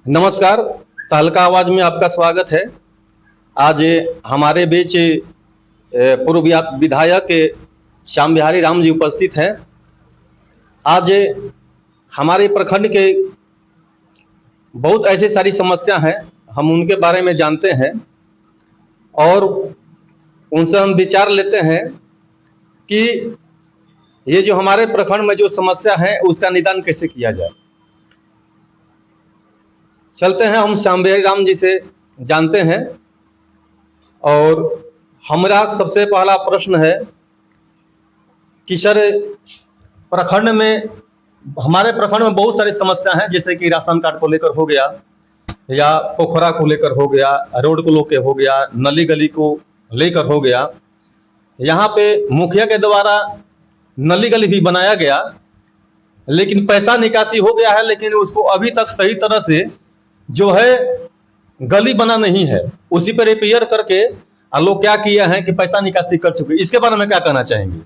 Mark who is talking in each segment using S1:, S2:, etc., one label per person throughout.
S1: नमस्कार। तहलका आवाज में आपका स्वागत है। आज हमारे बीच पूर्व विधायक श्याम बिहारी राम जी उपस्थित हैं। आज हमारे प्रखंड के बहुत ऐसी सारी समस्या हैं, हम उनके बारे में जानते हैं और उनसे हम विचार लेते हैं कि ये जो हमारे प्रखंड में जो समस्या है उसका निदान कैसे किया जाए। चलते हैं, हम श्याम बिहारी राम जी से जानते हैं। और हमारा सबसे पहला प्रश्न है कि सर, प्रखंड में हमारे प्रखंड में बहुत सारी समस्या हैं, जैसे कि राशन कार्ड को लेकर हो गया, या पोखरा को लेकर हो गया, रोड को लेकर हो गया, नली गली को लेकर हो गया। यहाँ पे मुखिया के द्वारा नली गली भी बनाया गया, लेकिन पैसा निकासी हो गया है, लेकिन उसको अभी तक सही तरह से जो है गली बना नहीं है। उसी पर रिपेयर करके लोग क्या किया है कि पैसा निकासी कर चुके। इसके बारे में क्या कहना चाहेंगे?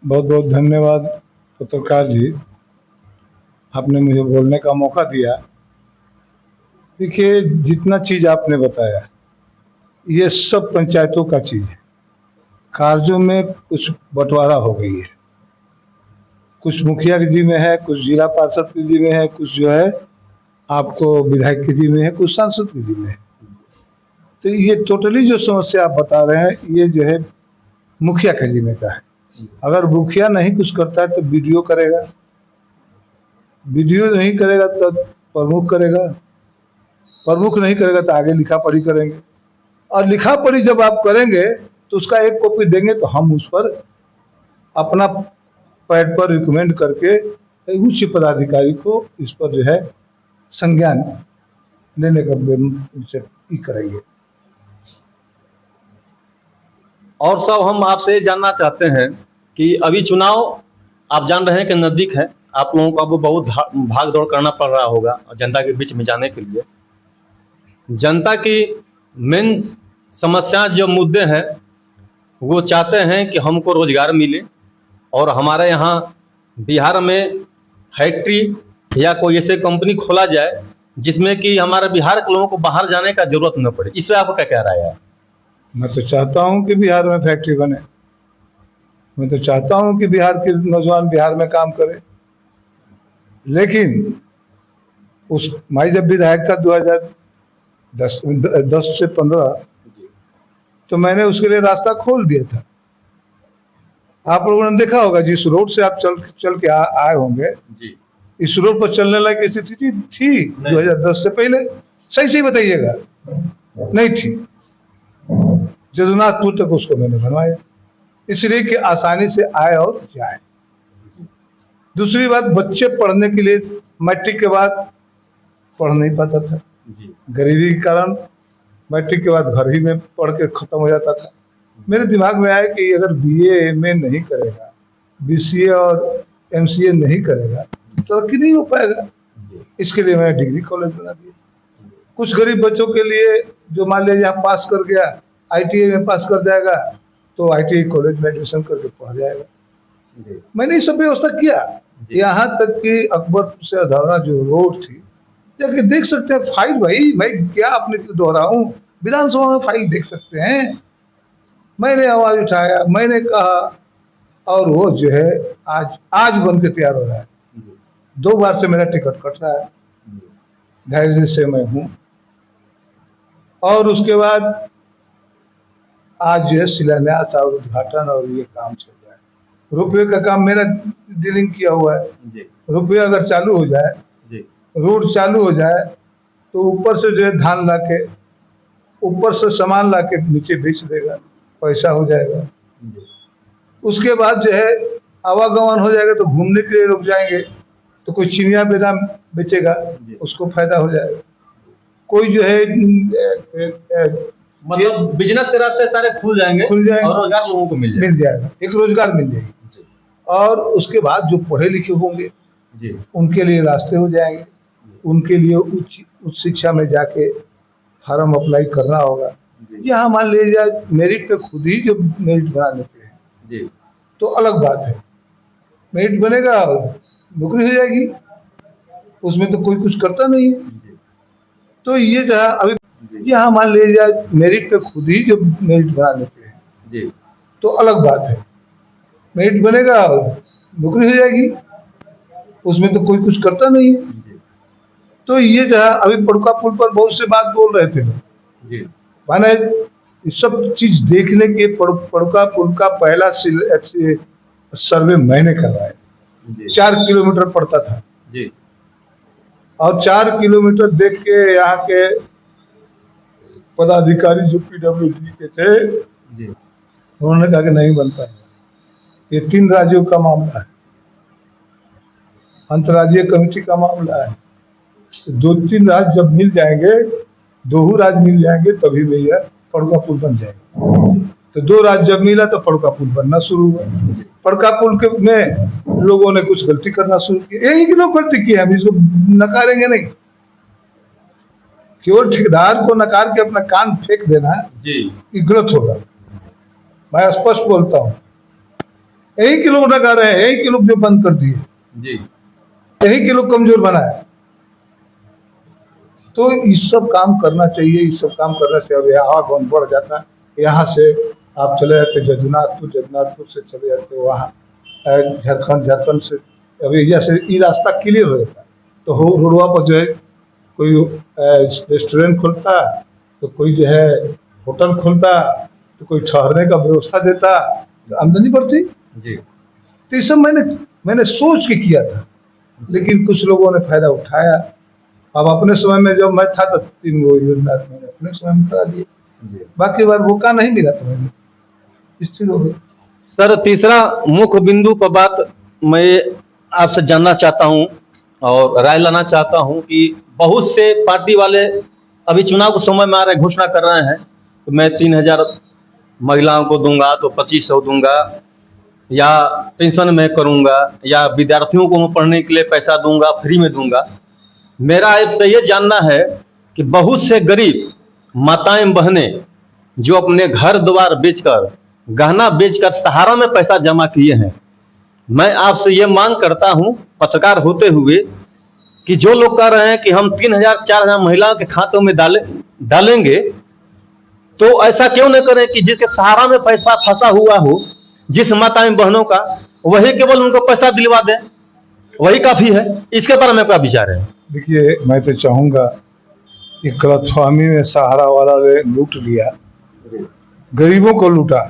S2: बहुत बहुत धन्यवाद पत्रकार जी, आपने मुझे बोलने का मौका दिया। देखिए, जितना चीज आपने बताया ये सब पंचायतों का चीज है। कार्यों में कुछ बंटवारा हो गई है, कुछ मुखिया के जी में है, कुछ जिला पार्षद के जी में है, कुछ जो है आपको विधायक के जी में है, कुछ सांसद के जी में है। तो ये टोटली जो समस्या आप बता रहे हैं ये जो है मुखिया के जी में का है। अगर मुखिया नहीं कुछ करता है तो बीडीओ करेगा, बीडीओ नहीं करेगा तो प्रमुख करेगा, प्रमुख नहीं करेगा तो आगे लिखा पढ़ी करेंगे। और लिखा पढ़ी जब आप करेंगे तो उसका एक कॉपी देंगे तो हम उस पर अपना पैड पर रिकमेंड करके उच्च पदाधिकारी को इस पर जो है संज्ञान लेने का उनसे करेंगे।
S1: और सब हम आपसे जानना चाहते हैं कि अभी चुनाव आप जान रहे हैं कि नजदीक है, आप लोगों को अब बहुत भाग दौड़ करना पड़ रहा होगा जनता के बीच में जाने के लिए। जनता की मेन समस्या जो मुद्दे हैं वो चाहते हैं कि हमको रोजगार मिले, और हमारे यहाँ बिहार में फैक्ट्री या कोई ऐसे कंपनी खोला जाए जिसमें कि हमारे बिहार के लोगों को बाहर जाने का जरूरत न पड़े। इस पर आपका क्या राय है?
S2: मैं तो चाहता हूं कि बिहार में फैक्ट्री बने, मैं तो चाहता हूं कि बिहार के नौजवान बिहार में काम करें। लेकिन उस मैं जब विधायक था 2010 से 15, तो मैंने उसके लिए रास्ता खोल दिया था। आप लोगों ने देखा होगा, जिस रोड से आप चल के आए होंगे
S1: जी,
S2: इस रोड पर चलने लायक स्थिति थी 2010 से पहले? सही बताइएगा, नहीं थी। जदुनाथपुर तक उसको मैंने बनवाया, इसलिए कि आसानी से आए और जाए। दूसरी बात, बच्चे पढ़ने के लिए मैट्रिक के बाद पढ़ नहीं पाता था, गरीबी के कारण मैट्रिक के बाद घर ही में पढ़ के खत्म हो जाता था। मेरे दिमाग में आया कि अगर बीए एमए नहीं करेगा, बीसीए और एमसीए नहीं करेगा तो तरक्की नहीं हो पाएगा। इसके लिए मैंने डिग्री कॉलेज बना दिया। कुछ गरीब बच्चों के लिए जो मान लीजिए यहाँ पास कर गया, आईटीआई में पास कर जाएगा तो आईटीआई कॉलेज में एडमिशन करके पढ़ जाएगा। मैंने ये सब व्यवस्था किया। यहाँ तक कि अकबरपुर से अधौरा जो रोड थी, जाके देख सकते हैं फाइल। भाई मैं क्या अपने दोहराऊं, विधानसभा में फाइल देख सकते हैं। मैंने आवाज उठाया, मैंने कहा, और वो जो है आज बन के तैयार हो रहा है। 2 बार से मेरा टिकट कट रहा है, धैर्य से मैं हूं। और उसके बाद आज जो है शिलान्यास और उद्घाटन और ये काम चल रहा है। रुपये का काम मेरा डीलिंग किया हुआ है। रुपये अगर चालू हो जाए, रोड चालू हो जाए, तो ऊपर से जो है धान ला के, ऊपर से सामान ला के नीचे बेच देगा, पैसा हो जाएगा। उसके बाद जो है आवागमन हो जाएगा, तो घूमने के लिए रुक जाएंगे, तो कोई चिनिया बेदाम बेचेगा, उसको फायदा हो जाएगा। कोई जो है
S1: मतलब बिजनेस के रास्ते सारे खुल जाएंगे और रोजगार लोगों को मिल
S2: जाएगा, एक रोजगार मिल जाएगी। और उसके बाद जो पढ़े लिखे होंगे उनके लिए रास्ते हो जाएंगे, उनके लिए उच्च शिक्षा में जाके फार्म अप्लाई करना होगा। यहाँ मान लीजिए मेरिट पे खुद ही जो मेरिट बना लेते हैं तो अलग बात है, मेरिट बनेगा, नौकरी हो जाएगी, उसमें तो कोई कुछ करता नहीं है। तो ये जो है अभी यहाँ मान लीजिए मेरिट पे खुद ही जो मेरिट बना लेते हैं
S1: जी
S2: तो अलग बात है। मेरिट बनेगा नौकरी हो जाएगी, उसमें तो कोई कुछ करता नहीं है। तो ये जो है अभी पड़का पुल पर बहुत से बात बोल रहे थे
S1: जी
S2: माने ये सब चीज देखने के पड़का पुल का पहला सर्वे मैंने करवाया।
S1: जी
S2: 4 किलोमीटर पड़ता था
S1: जी
S2: और 4 किलोमीटर देख के यहाँ के पदाधिकारी जो PWD के थे
S1: जी
S2: उन्होंने कहा कि नहीं बन पाएगा, ये 3 राज्यों का मामला है, अंतर्राज्यीय कमेटी का मामला है। 2-3 राज्य जब मिल जाएंगे, 2 राज्य मिल जाएंगे तभी भैया पड़का पुल बन जाएगा। तो 2 राज्य जब मिला तो पड़का पुल बनना शुरू हुआ। पड़का पुल के में लोगों ने कुछ गलती करना शुरू की, यही की लोग गलती की है, हम इसको नकारेंगे नहीं। केवल ठेकेदार को नकार के अपना कान फेंक देना
S1: जी
S2: ये गलत होगा। मैं स्पष्ट बोलता हूँ, यही के लोग नकार रहे हैं, यही के लोग जो बंद कर दिए,
S1: जी
S2: यही के लोग कमजोर बनाए। तो इस सब काम करना चाहिए, इस सब काम करने से अब आवागमन बढ़ जाता है। यहाँ से आप चले जाते जगन्नाथपुर, जगन्नाथपुर से चले जाते वहाँ झारखंड, झारखंड से अभी जैसे ये रास्ता क्लियर हो जाता तो रोडवा पर जो है कोई रेस्टोरेंट खुलता, तो कोई जो है होटल खुलता, तो कोई ठहरने का व्यवस्था देता, तो आमदनी बढ़ती।
S1: जी
S2: तो ये सब मैंने सोच के किया था, लेकिन कुछ लोगों ने फायदा उठाया। अब अपने समय में जब मैं था तो 3 गो योजना मैंने अपने समय में करा दिए, बाकी बार मौका नहीं मिला तो मैंने स्थिर हो गया।
S1: सर, तीसरा मुख्य बिंदु पर बात मैं आपसे जानना चाहता हूं और राय लेना चाहता हूं कि बहुत से पार्टी वाले अभी चुनाव के समय में आ रहे घोषणा कर रहे हैं कि मैं 3000 महिलाओं को दूंगा, तो 2500 दूंगा, या पेंशन में करूंगा, या विद्यार्थियों को मैं पढ़ने के लिए पैसा दूंगा, फ्री में दूंगा। मेरा आपसे ये जानना है कि बहुत से गरीब माताएं बहनें जो अपने घर द्वार बेचकर, गहना बेचकर सहारा में पैसा जमा किए हैं, मैं आपसे ये मांग करता हूं पत्रकार होते हुए कि जो लोग कह रहे हैं कि हम 3000-4000 महिलाओं के खातों में डालेंगे, तो ऐसा क्यों न करें कि जिसके सहारा में पैसा फंसा हुआ हो, जिस माताएं बहनों का, वही केवल उनको पैसा दिलवा दें, वही काफी है। इसके बारे में क्या विचार है?
S2: देखिए, मैं तो चाहूँगा कि गलतफहमी में सहारा वाला ने लूट लिया, गरीबों को लूटा।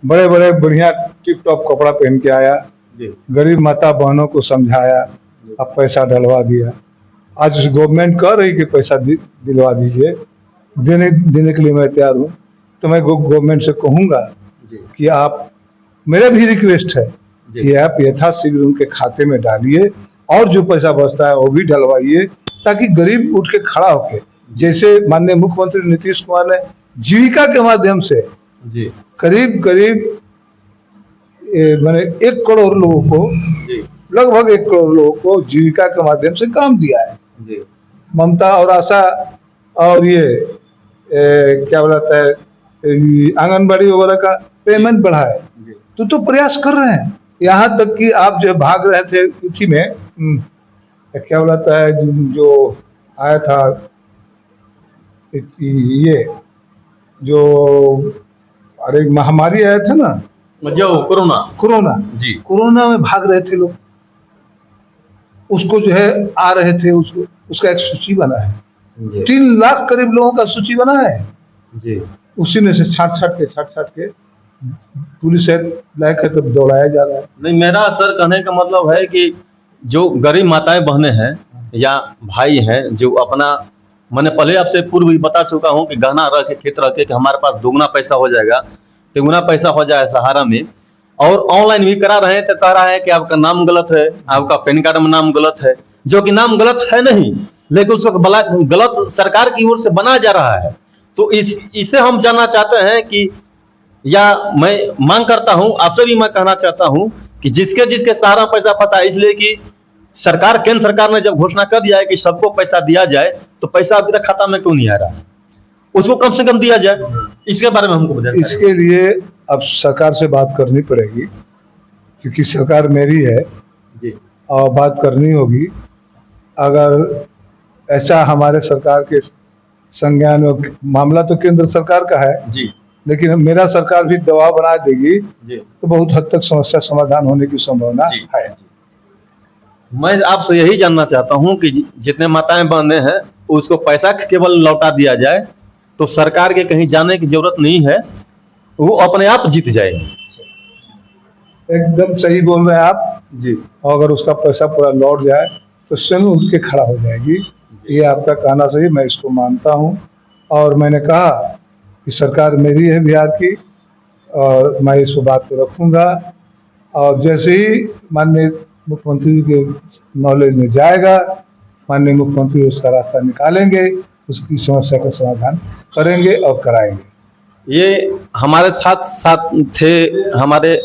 S2: बड़े बड़े बढ़िया टिप टॉप कपड़ा पहन के आया, गरीब माता बहनों को समझाया, अब पैसा डलवा दिया। आज गवर्नमेंट कह रही कि पैसा दिलवा दीजिए, देने के लिए मैं तैयार हूँ। तो मैं गवर्नमेंट से कहूँगा कि आप, मेरा भी रिक्वेस्ट है कि आप यथाशीघ्र उनके खाते में डालिए और जो पैसा बचता है वो भी डलवाइए, ताकि गरीब उठ के खड़ा होके, जैसे माननीय मुख्यमंत्री नीतीश कुमार ने जीविका के माध्यम से करीब मैंने 1 करोड़ लोगों को, लगभग 1 करोड़ लोगों को जीविका के माध्यम से काम दिया है। ममता और आशा और ये क्या बोलता है आंगनबाड़ी वगैरह का पेमेंट बढ़ा है, तो प्रयास कर रहे हैं। यहाँ तक कि आप जो भाग रहे थे इसी में क्या बोलता है जो आया था, ये जो अरे महामारी आया था ना,
S1: जो कोरोना जी,
S2: कोरोना में भाग रहे थे लोग, उसको जो है आ रहे थे, उसका एक सूची बना है। 3 लाख करीब लोगों का सूची बना है जी। उसी में से छाट के पुलिस लायक है तब दौड़ाया जा रहा है।
S1: नहीं, मेरा सर कहने का मतलब है कि जो गरीब माताएं बहनें हैं या भाई हैं, जो अपना, मैंने पहले आपसे पूर्व भी बता चुका हूं कि गहना रख के, खेत रख के, कि हमारे पास दोगुना पैसा हो जाएगा, तिगुना पैसा हो जाए सहारा में, और ऑनलाइन भी करा रहे हैं तो कह रहा है कि आपका नाम गलत है, आपका पैन कार्ड में नाम गलत है, जो कि नाम गलत है नहीं, लेकिन उसको गलत सरकार की ओर से बनाया जा रहा है। तो इससे हम जानना चाहते हैं कि, या मैं मांग करता हूं, आपसे भी मैं कहना चाहता हूं कि जिसके सहारा पैसा फंसा, इसलिए कि सरकार, केंद्र सरकार ने जब घोषणा कर दिया है कि सबको पैसा दिया जाए, तो पैसा अभी तक खाता में क्यों नहीं आ रहा है? उसको कम से कम दिया जाए, इसके बारे में हमको बताइए।
S2: इसके लिए अब सरकार से बात करनी पड़ेगी, क्योंकि सरकार मेरी है जी, और बात करनी होगी। अगर ऐसा हमारे सरकार के संज्ञान में, मामला तो केंद्र सरकार का है,
S1: जी
S2: लेकिन मेरा सरकार भी दबाव बना देगी
S1: जी
S2: तो बहुत हद तक समस्या समाधान होने की संभावना
S1: जी।
S2: है।
S1: मैं आपसे यही जानना चाहता हूँ कि जितने माताएं बहनें हैं उसको पैसा केवल लौटा दिया जाए तो सरकार के कहीं जाने की जरूरत नहीं है, वो अपने आप जीत जाएगी।
S2: एकदम सही बोल रहे हैं आप
S1: जी
S2: अगर उसका पैसा पूरा लौट जाए तो स्वयं उठ के खड़ा हो जाएगी। ये आपका कहना सही, मैं इसको मानता हूँ। और मैंने कहा कि सरकार मेरी है बिहार की और मैं इस बात को रखूँगा, और जैसे ही माननीय मुख्यमंत्री के नॉलेज में जाएगा, माननीय मुख्यमंत्री उसका रास्ता निकालेंगे, उसकी समस्या का समाधान करेंगे और कराएंगे।
S1: ये हमारे साथ साथ थे हमारे